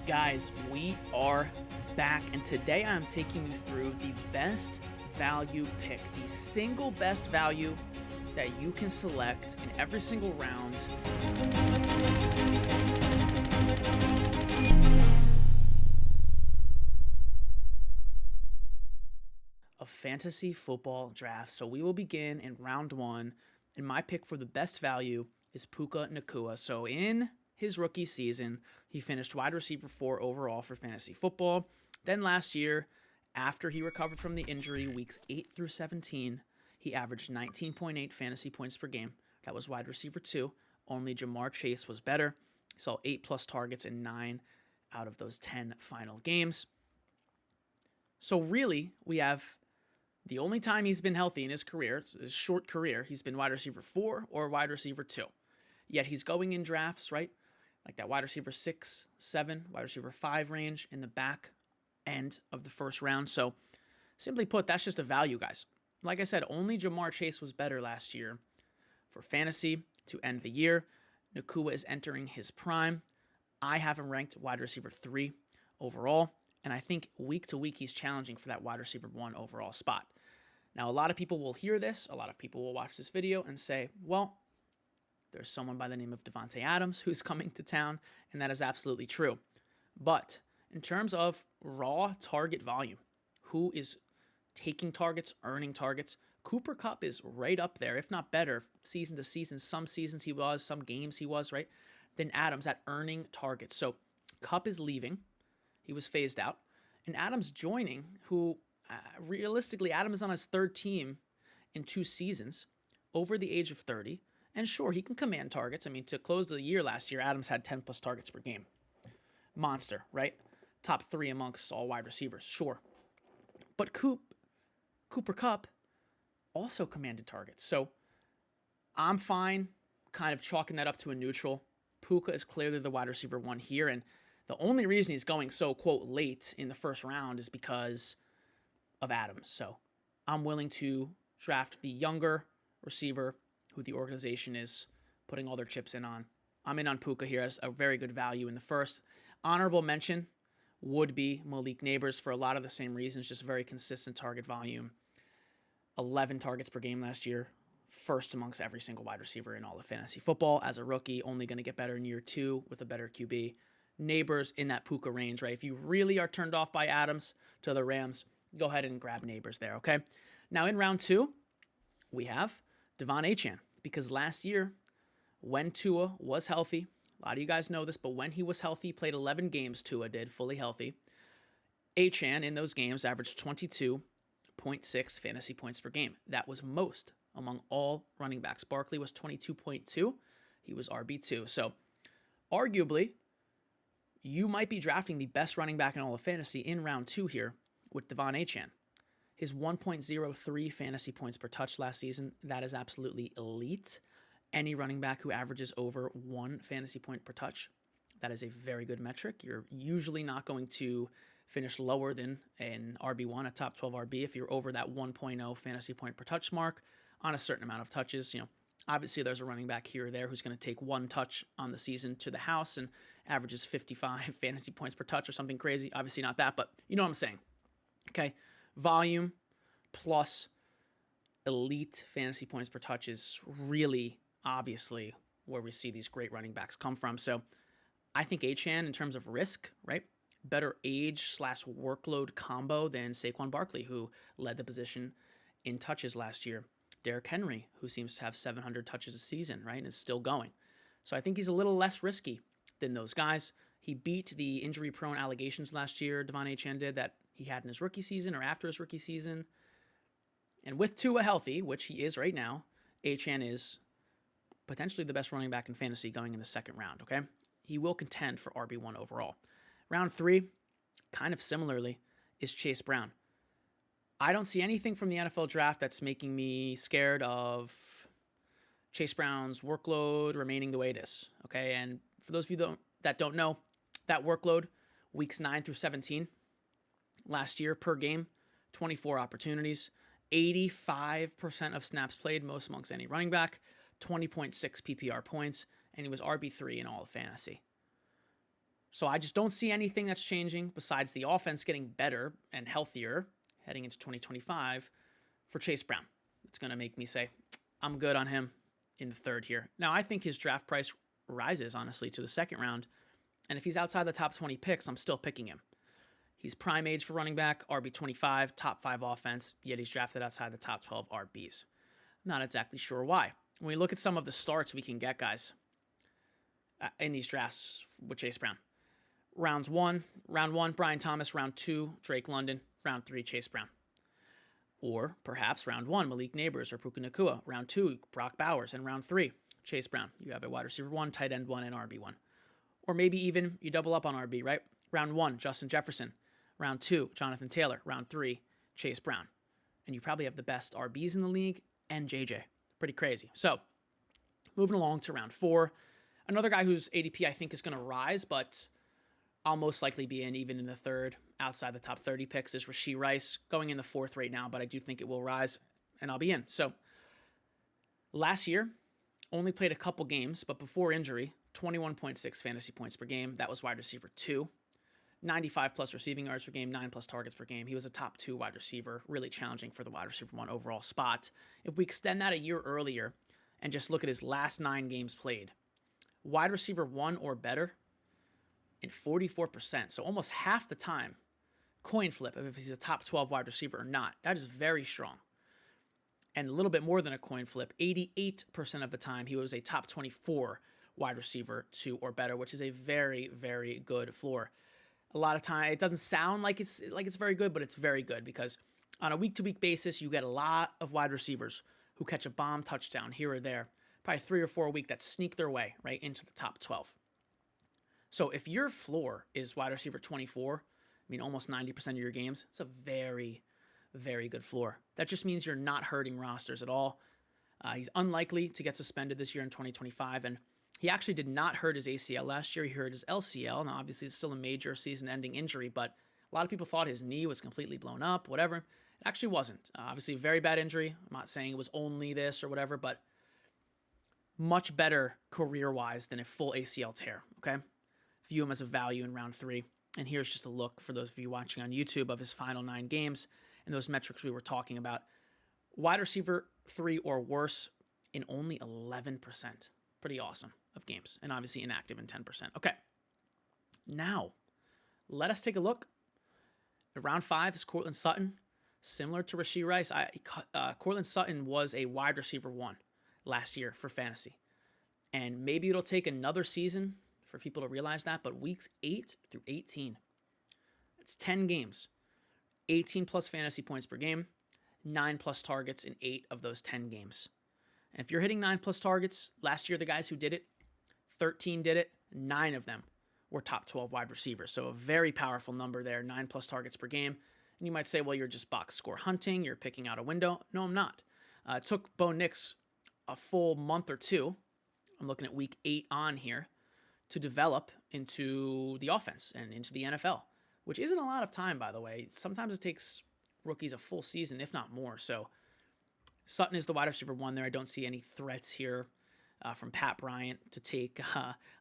Guys, we are back, and today I'm taking you through the best value pick, the single best value that you can select in every single round of fantasy football drafts. So we will begin in round one, and my pick for the best value is Puka Nacua. So in his rookie season, he finished wide receiver 4 overall for fantasy football. Then last year, after he recovered from the injury, weeks 8 through 17, he averaged 19.8 fantasy points per game. That was wide receiver 2. Only Jamar Chase was better. He saw 8+ targets in 9 out of those 10 final games. So really, we have the only time he's been healthy in his career, his short career, he's been wide receiver 4 or wide receiver 2. Yet he's going in drafts, right? Like that wide receiver 6, 7, wide receiver 5 range in the back end of the first round. So simply put, that's just a value, guys. Like I said, only Jamar Chase was better last year for fantasy to end the year. Nacua is entering his prime. I have him ranked wide receiver 3 overall, and I think week to week he's challenging for that wide receiver 1 overall spot. Now, a lot of people will hear this. A lot of people will watch this video and say, well, there's someone by the name of Devon Achan who's coming to town, and that is absolutely true. But in terms of raw target volume, who is taking targets, earning targets, Cooper Kupp is right up there, if not better, season to season. Some seasons he was, some games he was, right? Then Adams at earning targets. So Kupp is leaving. He was phased out. And Adams joining, who realistically, Adams is on his 3rd team in 2 seasons, over the age of 30. And sure, he can command targets. I mean, to close the year last year, Adams had 10+ targets per game. Monster, right? Top 3 amongst all wide receivers, sure. But Cooper Kupp also commanded targets. So I'm fine kind of chalking that up to a neutral. Puka is clearly the wide receiver 1 here. And the only reason he's going so, quote, late in the first round is because of Adams. So I'm willing to draft the younger receiver who the organization is putting all their chips in on. I'm in on Puka here as a very good value in the first. Honorable mention would be Malik Neighbors for a lot of the same reasons, just very consistent target volume. 11 targets per game last year, first amongst every single wide receiver in all of fantasy football. As a rookie, only going to get better in year 2 with a better QB. Neighbors in that Puka range, right? If you really are turned off by Adams to the Rams, go ahead and grab Neighbors there, okay? Now in round 2, we have Devon Achan, because last year, when Tua was healthy, a lot of you guys know this, but when he was healthy, played 11 games, Tua did, fully healthy. Achan in those games averaged 22.6 fantasy points per game. That was most among all running backs. Barkley was 22.2. He was RB2. So arguably, you might be drafting the best running back in all of fantasy in round 2 here with Devon Achan. His 1.03 fantasy points per touch last season, that is absolutely elite. Any running back who averages over 1 fantasy point per touch, that is a very good metric. You're usually not going to finish lower than an RB1, a top 12 RB, if you're over that 1.0 fantasy point per touch mark on a certain amount of touches. You know, obviously there's a running back here or there who's going to take 1 touch on the season to the house and averages 55 fantasy points per touch or something crazy. Obviously not that, but you know what I'm saying. Okay. Volume plus elite fantasy points per touch is really obviously where we see these great running backs come from. So I think Achan, in terms of risk, right, better age/workload combo than Saquon Barkley, who led the position in touches last year. Derrick Henry, who seems to have 700 touches a season, right, and is still going. So I think he's a little less risky than those guys. He beat the injury-prone allegations last year, Devon Achan did, that he had in his rookie season or after his rookie season. And with Tua healthy, which he is right now, Achan is potentially the best running back in fantasy going in the 2nd round, okay? He will contend for RB1 overall. Round 3, kind of similarly, is Chase Brown. I don't see anything from the NFL draft that's making me scared of Chase Brown's workload remaining the way it is, okay? And for those of you that don't know, that workload, weeks 9 through 17, last year per game, 24 opportunities, 85% of snaps played, most amongst any running back, 20.6 PPR points, and he was RB3 in all of fantasy. So I just don't see anything that's changing besides the offense getting better and healthier heading into 2025 for Chase Brown. It's going to make me say, I'm good on him in the third here. Now, I think his draft price rises, honestly, to the second round. And if he's outside the top 20 picks, I'm still picking him. He's prime age for running back, RB25, top 5 offense, yet he's drafted outside the top 12 RBs. Not exactly sure why. When we look at some of the starts we can get, guys, in these drafts with Chase Brown. Round one, Brian Thomas. Round 2, Drake London. Round 3, Chase Brown. Or perhaps round 1, Malik Neighbors or Puka Nacua. Round 2, Brock Bowers. And round 3, Chase Brown. You have a wide receiver 1, tight end 1, and RB 1. Or maybe even you double up on RB, right? Round 1, Justin Jefferson. Round 2, Jonathan Taylor. Round 3, Chase Brown. And you probably have the best RBs in the league and JJ. Pretty crazy. So moving along to round 4. Another guy whose ADP I think is going to rise, but I'll most likely be in even in the third, outside the top 30 picks, is Rasheed Rice, going in the 4th right now, but I do think it will rise, and I'll be in. So last year, only played a couple games, but before injury, 21.6 fantasy points per game. That was wide receiver 2. 95 plus receiving yards per game, 9 plus targets per game. He was a top 2 wide receiver, really challenging for the wide receiver 1 overall spot. If we extend that a year earlier and just look at his last 9 games played, wide receiver 1 or better in 44%. So almost half the time, coin flip of if he's a top 12 wide receiver or not. That is very strong. And a little bit more than a coin flip, 88% of the time he was a top 24 wide receiver 2 or better, which is a very, very good floor. A lot of time, it doesn't sound like it's very good, but it's very good because on a week-to-week basis, you get a lot of wide receivers who catch a bomb touchdown here or there, probably 3 or 4 a week that sneak their way right into the top 12. So if your floor is wide receiver 24, almost 90% of your games, it's a very, very good floor. That just means you're not hurting rosters at all. He's unlikely to get suspended this year in 2025, and he actually did not hurt his ACL last year. He hurt his LCL. Now, obviously, it's still a major season-ending injury, but a lot of people thought his knee was completely blown up, whatever. It actually wasn't. Obviously, a very bad injury. I'm not saying it was only this or whatever, but much better career-wise than a full ACL tear, okay? View him as a value in round 3. And here's just a look for those of you watching on YouTube of his final 9 games and those metrics we were talking about. Wide receiver 3 or worse in only 11%. Pretty awesome of games. And obviously inactive in 10%. Okay. Now, let us take a look. At round 5 is Courtland Sutton. Similar to Rasheed Rice, Courtland Sutton was a wide receiver 1 last year for fantasy. And maybe it'll take another season for people to realize that, but weeks 8 through 18, it's 10 games, 18 plus fantasy points per game, 9 plus targets in 8 of those 10 games. And if you're hitting 9 plus targets, last year the guys who did it, 13 did it, 9 of them were top 12 wide receivers. So a very powerful number there, 9 plus targets per game. And you might say, well, you're just box score hunting, you're picking out a window. No, I'm not. It took Bo Nix a full month or 2, I'm looking at week 8 on here, to develop into the offense and into the NFL, which isn't a lot of time, by the way. Sometimes it takes rookies a full season, if not more. So Sutton is the wide receiver 1 there. I don't see any threats here from Pat Bryant to take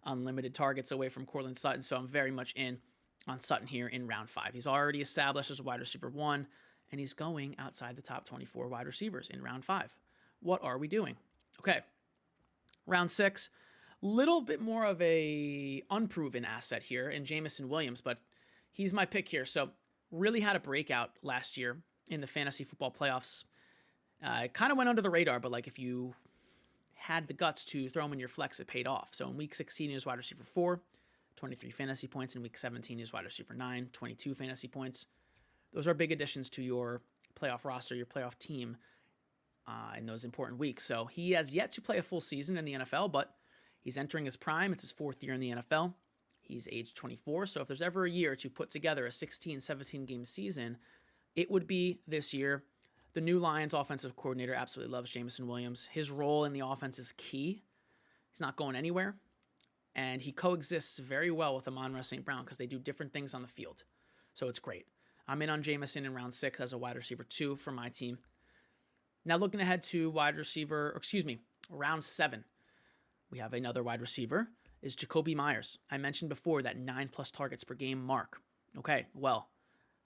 unlimited targets away from Courtland Sutton. So I'm very much in on Sutton here in round 5. He's already established as a wide receiver 1, and he's going outside the top 24 wide receivers in round 5. What are we doing? Okay, round 6. Little bit more of a unproven asset here in Jameson Williams, but he's my pick here. So really had a breakout last year in the fantasy football playoffs. It kind of went under the radar, but like if you had the guts to throw him in your flex, it paid off. So in week 16, he was wide receiver 4, 23 fantasy points. In week 17, he was wide receiver 9, 22 fantasy points. Those are big additions to your playoff roster, your playoff team in those important weeks. So he has yet to play a full season in the NFL, but he's entering his prime. It's his 4th year in the NFL. He's age 24, so if there's ever a year to put together a 16, 17-game season, it would be this year. The new Lions offensive coordinator absolutely loves Jameson Williams. His role in the offense is key. He's not going anywhere, and he coexists very well with Amon-Ra St. Brown because they do different things on the field, so it's great. I'm in on Jameson in round 6 as a wide receiver 2 for my team. Now looking ahead to round 7. We have another wide receiver. is Jacoby Myers. I mentioned before that 9+ targets per game mark. Okay, well,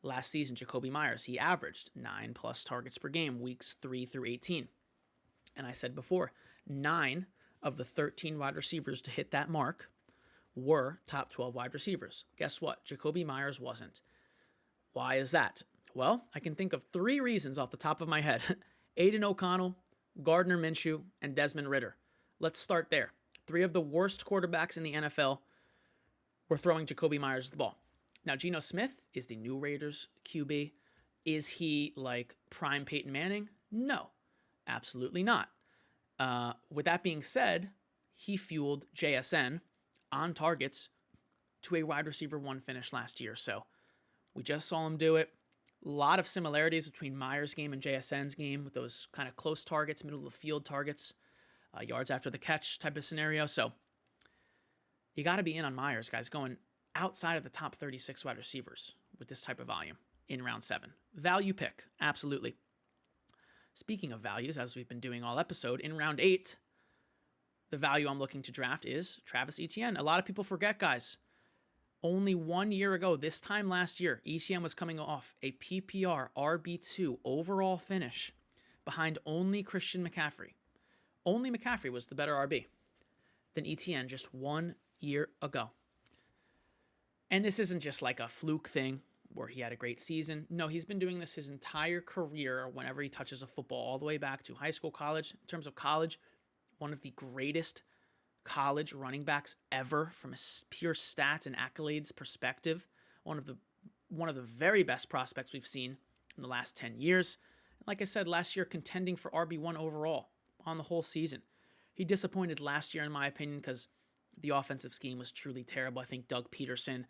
last season, Jacoby Myers, he averaged 9+ targets per game, weeks 3 through 18. And I said before, 9 of the 13 wide receivers to hit that mark were top 12 wide receivers. Guess what? Jacoby Myers wasn't. Why is that? Well, I can think of 3 reasons off the top of my head. Aiden O'Connell, Gardner Minshew, and Desmond Ridder. Let's start there. 3 of the worst quarterbacks in the NFL were throwing Jacoby Myers the ball. Now, Geno Smith is the new Raiders QB. Is he like prime Peyton Manning? No, absolutely not. With that being said, he fueled JSN on targets to a wide receiver 1 finish last year. So we just saw him do it. A lot of similarities between Myers' game and JSN's game with those kind of close targets, middle of the field targets, yards after the catch type of scenario. So you got to be in on Myers, guys, going outside of the top 36 wide receivers with this type of volume in round 7. Value pick, absolutely. Speaking of values, as we've been doing all episode, in round 8, the value I'm looking to draft is Travis Etienne. A lot of people forget, guys. Only 1 year ago, this time last year, Etienne was coming off a PPR RB2 overall finish behind only Christian McCaffrey. Only McCaffrey was the better RB than Etienne just 1 year ago. And this isn't just like a fluke thing where he had a great season. No, he's been doing this his entire career whenever he touches a football, all the way back to high school, college. In terms of college, one of the greatest college running backs ever from a pure stats and accolades perspective. One of the very best prospects we've seen in the last 10 years. Like I said, last year contending for RB1 overall on the whole season. He disappointed last year, in my opinion, because the offensive scheme was truly terrible. I think Doug Peterson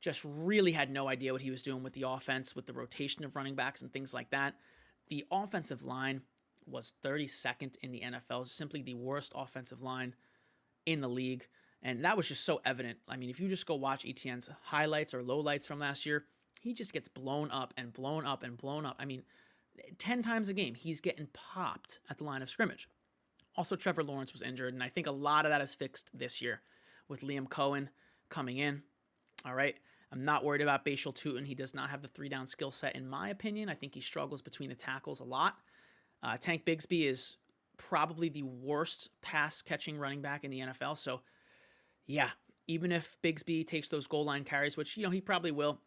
just really had no idea what he was doing with the offense, with the rotation of running backs and things like that. The offensive line was 32nd in the NFL, simply the worst offensive line in the league. And that was just so evident. I mean, if you just go watch Etienne's highlights or lowlights from last year, he just gets blown up and blown up and blown up. I mean, 10 times a game, he's getting popped at the line of scrimmage. Also, Trevor Lawrence was injured, and I think a lot of that is fixed this year with Liam Cohen coming in. All right. I'm not worried about Bashal Tutin. He does not have the 3-down skill set, in my opinion. I think he struggles between the tackles a lot. Tank Bigsby is probably the worst pass-catching running back in the NFL. So, yeah, even if Bigsby takes those goal line carries, which, he probably will,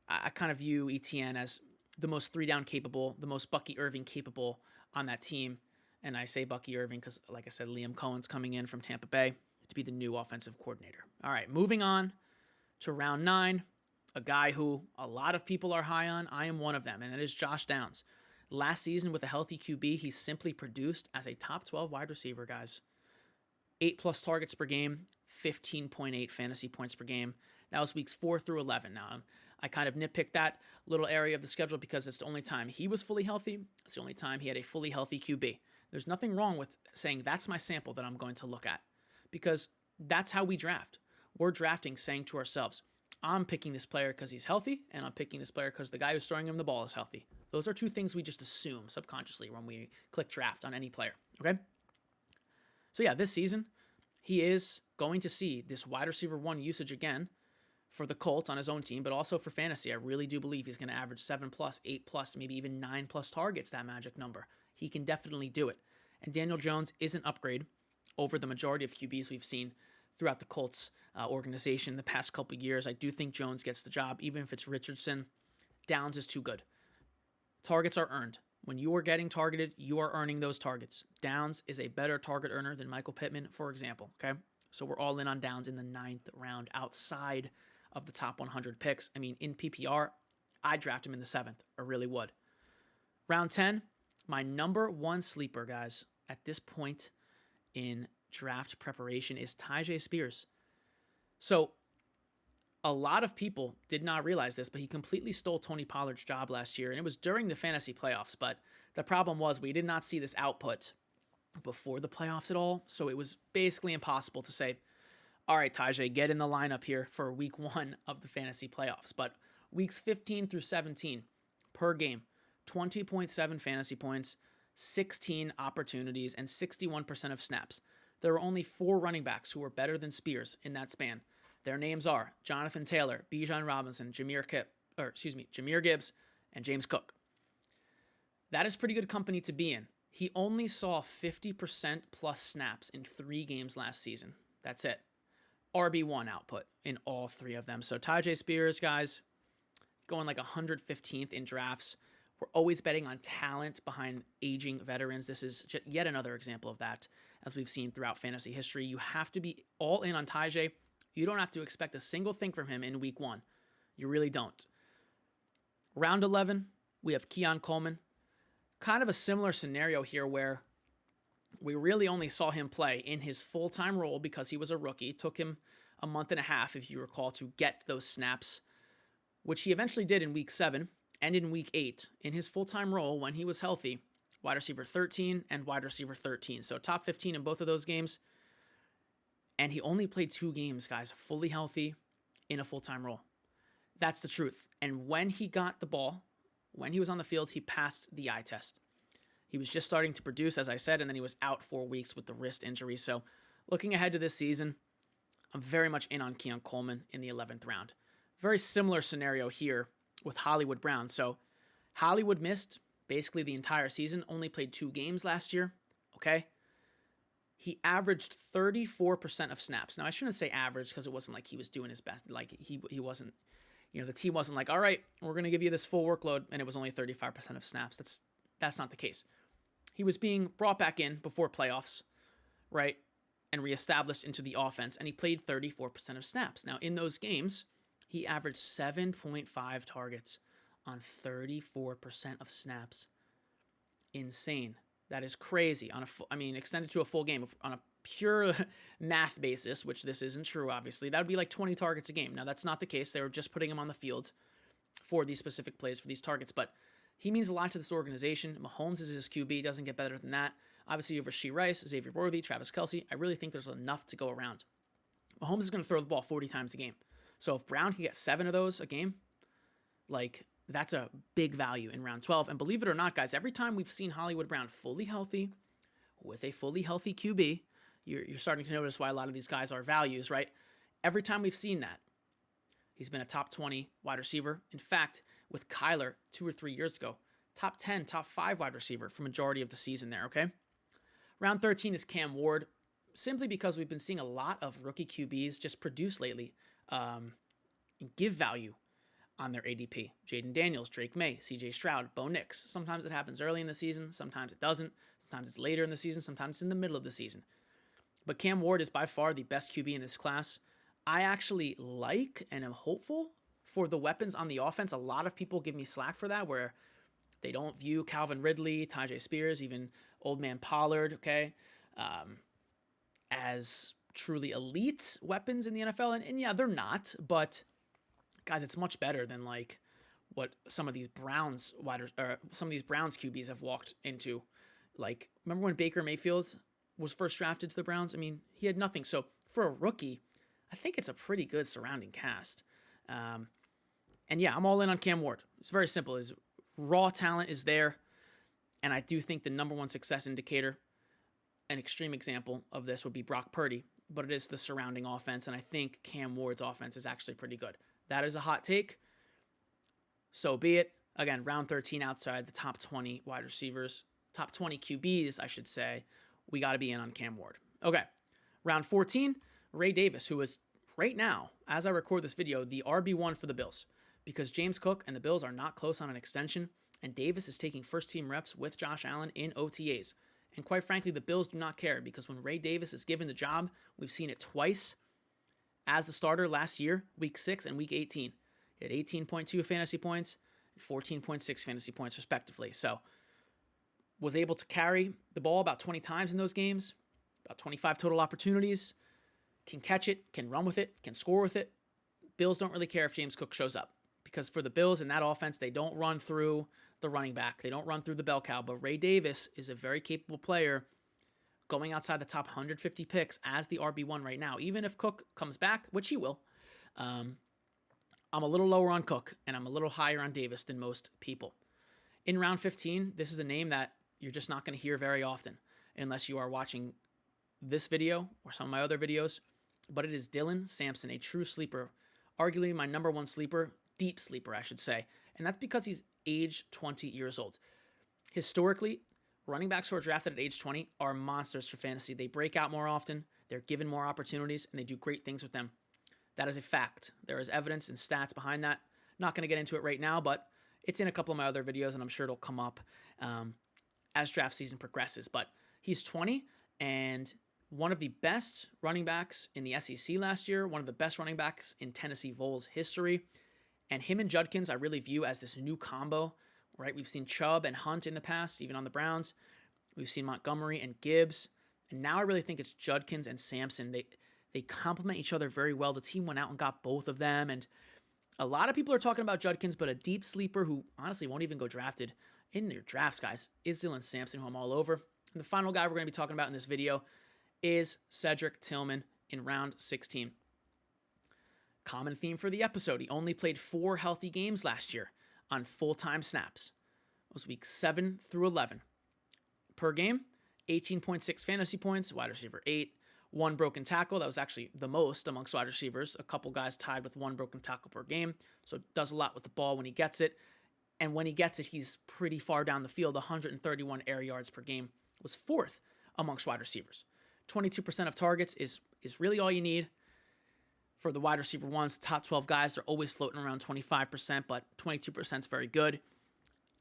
I kind of view Etienne as the most 3-down capable, the most Bucky Irving capable on that team. And I say Bucky Irving because, like I said, Liam Cohen's coming in from Tampa Bay to be the new offensive coordinator. All right, moving on to round 9, a guy who a lot of people are high on. I am one of them, and that is Josh Downs. Last season with a healthy QB, he simply produced as a top 12 wide receiver, guys. 8+ targets per game, 15.8 fantasy points per game. That was weeks 4 through 11. Now, I kind of nitpicked that little area of the schedule because it's the only time he was fully healthy. It's the only time he had a fully healthy QB. There's nothing wrong with saying that's my sample that I'm going to look at, because that's how we draft. We're drafting saying to ourselves, I'm picking this player because he's healthy, and I'm picking this player because the guy who's throwing him the ball is healthy. Those are 2 things we just assume subconsciously when we click draft on any player, okay? So yeah, this season, he is going to see this wide receiver 1 usage again for the Colts on his own team, but also for fantasy. I really do believe he's going to average 7+, 8+, maybe even 9+ targets, that magic number. He can definitely do it. And Daniel Jones is an upgrade over the majority of QBs we've seen throughout the Colts organization the past couple years. I do think Jones gets the job, even if it's Richardson. Downs is too good. Targets are earned. When you are getting targeted, you are earning those targets. Downs is a better target earner than Michael Pittman, for example, okay? So we're all in on Downs in the 9th round outside of the top 100 picks. I mean, in PPR, I'd draft him in the 7th. I really would. Round 10, my number 1 sleeper, guys, at this point in draft preparation is Tyjae Spears. So a lot of people did not realize this, but he completely stole Tony Pollard's job last year, and it was during the fantasy playoffs. But the problem was we did not see this output before the playoffs at all, so it was basically impossible to say, all right, Tyjae, get in the lineup here for week 1 of the fantasy playoffs. But weeks 15 through 17 per game, 20.7 fantasy points, 16 opportunities, and 61% of snaps. There are only 4 running backs who were better than Spears in that span. Their names are Jonathan Taylor, Bijan Robinson, Jahmyr Gibbs, and James Cook. That is pretty good company to be in. He only saw 50% plus snaps in 3 games last season. That's it. RB1 output in all 3 of them. So Tyjae Spears, guys, going like 115th in drafts. We're always betting on talent behind aging veterans. This is yet another example of that, as we've seen throughout fantasy history. You have to be all in on Tyjae. You don't have to expect a single thing from him in week 1. You really don't. Round 11, we have Keon Coleman. Kind of a similar scenario here where we really only saw him play in his full-time role because he was a rookie. It took him a month and a half, if you recall, to get those snaps, which he eventually did in week 7 and in week 8 in his full-time role when he was healthy. Wide receiver 13 and wide receiver 13. So top 15 in both of those games. And he only played 2 games, guys, fully healthy in a full-time role. That's the truth. And when he got the ball, when he was on the field, he passed the eye test. He was just starting to produce, as I said, and then he was out 4 weeks with the wrist injury. So looking ahead to this season, I'm very much in on Keon Coleman in the 11th round. Very similar scenario here with Hollywood Brown. So Hollywood missed basically the entire season, only played 2 games last year, okay? He averaged 34% of snaps. Now, I shouldn't say average because it wasn't like he was doing his best. Like, he wasn't, the team wasn't like, all right, we're going to give you this full workload, and it was only 35% of snaps. That's not the case. He was being brought back in before playoffs, right, and reestablished into the offense, and he played 34% of snaps. Now, in those games, he averaged 7.5 targets on 34% of snaps. Insane. That is crazy. Extended to a full game on a pure math basis, which this isn't true, obviously. That would be like 20 targets a game. Now, that's not the case. They were just putting him on the field for these specific plays, for these targets, but he means a lot to this organization. Mahomes is his QB. Doesn't get better than that. Obviously, you have Rasheed Rice, Xavier Worthy, Travis Kelce. I really think there's enough to go around. Mahomes is going to throw the ball 40 times a game. So if Brown can get 7 of those a game, that's a big value in round 12. And believe it or not, guys, every time we've seen Hollywood Brown fully healthy with a fully healthy QB, you're starting to notice why a lot of these guys are values, right? Every time we've seen that, he's been a top 20 wide receiver. In fact, with Kyler 2 or 3 years ago, top 10, top 5 wide receiver for majority of the season there, okay? Round 13 is Cam Ward, simply because we've been seeing a lot of rookie QBs just produce lately and give value on their ADP. Jaden Daniels, Drake May, CJ Stroud, Bo Nix. Sometimes it happens early in the season, sometimes it doesn't. Sometimes it's later in the season, sometimes it's in the middle of the season. But Cam Ward is by far the best QB in this class. I actually like and am hopeful for the weapons on the offense. A lot of people give me slack for that, where they don't view Calvin Ridley, Tyjae Spears, even Old Man Pollard, okay, as truly elite weapons in the NFL. And yeah, they're not, but guys, it's much better than like what some of these Browns QBs have walked into. Like, remember when Baker Mayfield was first drafted to the Browns? I mean, he had nothing. So for a rookie, I think it's a pretty good surrounding cast. And yeah, I'm all in on Cam Ward. It's very simple. His raw talent is there. And I do think the number one success indicator, an extreme example of this would be Brock Purdy, but it is the surrounding offense. And I think Cam Ward's offense is actually pretty good. That is a hot take. So be it. Again, round 13 outside the top 20 wide receivers, top 20 QBs, I should say, we got to be in on Cam Ward. Okay. Round 14, Ray Davis, who is right now, as I record this video, the RB1 for the Bills, because James Cook and the Bills are not close on an extension, and Davis is taking first-team reps with Josh Allen in OTAs. And quite frankly, the Bills do not care, because when Ray Davis is given the job, we've seen it twice as the starter last year, week 6 and week 18. He had 18.2 fantasy points and 14.6 fantasy points, respectively. So, was able to carry the ball about 20 times in those games, about 25 total opportunities, can catch it, can run with it, can score with it. Bills don't really care if James Cook shows up, because for the Bills in that offense, they don't run through the running back. They don't run through the bell cow, but Ray Davis is a very capable player going outside the top 150 picks as the RB1 right now. Even if Cook comes back, which he will, I'm a little lower on Cook, and I'm a little higher on Davis than most people. In round 15, this is a name that you're just not going to hear very often unless you are watching this video or some of my other videos, but it is Dylan Sampson, a true sleeper, arguably my number one sleeper, deep sleeper, I should say. And that's because he's age 20 years old. Historically, running backs who are drafted at age 20 are monsters for fantasy. They break out more often, they're given more opportunities, and they do great things with them. That is a fact. There is evidence and stats behind that. Not going to get into it right now, but it's in a couple of my other videos, and I'm sure it'll come up as draft season progresses. But he's 20, and one of the best running backs in the SEC last year, one of the best running backs in Tennessee Vols history. And him and Judkins I really view as this new combo, right? We've seen Chubb and Hunt in the past, even on the Browns. We've seen Montgomery and Gibbs. And now I really think it's Judkins and Sampson. They complement each other very well. The team went out and got both of them. And a lot of people are talking about Judkins, but a deep sleeper who honestly won't even go drafted in your drafts, guys, is Dylan Sampson, who I'm all over. And the final guy we're going to be talking about in this video is Cedric Tillman in round 16. Common theme for the episode. He only played 4 healthy games last year on full-time snaps. It was weeks 7 through 11. Per game, 18.6 fantasy points, wide receiver 8. 1 broken tackle. That was actually the most amongst wide receivers. A couple guys tied with 1 broken tackle per game. So does a lot with the ball when he gets it. And when he gets it, he's pretty far down the field. 131 air yards per game. Was 4th amongst wide receivers. 22% of targets is really all you need. For the wide receiver ones, top 12 guys, they're always floating around 25%, but 22% is very good.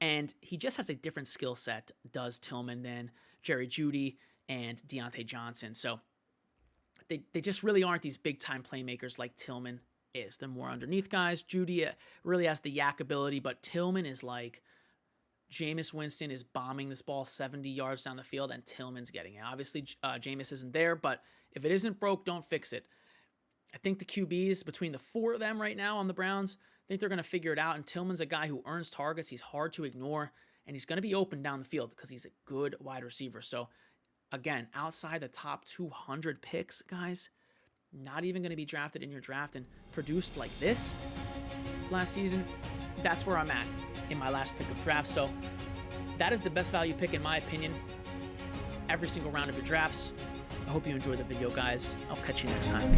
And he just has a different skill set, does Tillman, than Jerry Jeudy and Deontay Johnson. So they just really aren't these big-time playmakers like Tillman is. They're more underneath guys. Jeudy really has the yak ability, but Tillman is like Jameis Winston is bombing this ball 70 yards down the field, and Tillman's getting it. Obviously, Jameis isn't there, but if it isn't broke, don't fix it. I think the QBs, between the 4 of them right now on the Browns, I think they're going to figure it out, and Tillman's a guy who earns targets. He's hard to ignore, and he's going to be open down the field because he's a good wide receiver. So, again, outside the top 200 picks, guys, not even going to be drafted in your draft and produced like this last season, that's where I'm at in my last pick of draft. So that is the best value pick in my opinion every single round of your drafts. I hope you enjoyed the video, guys. I'll catch you next time.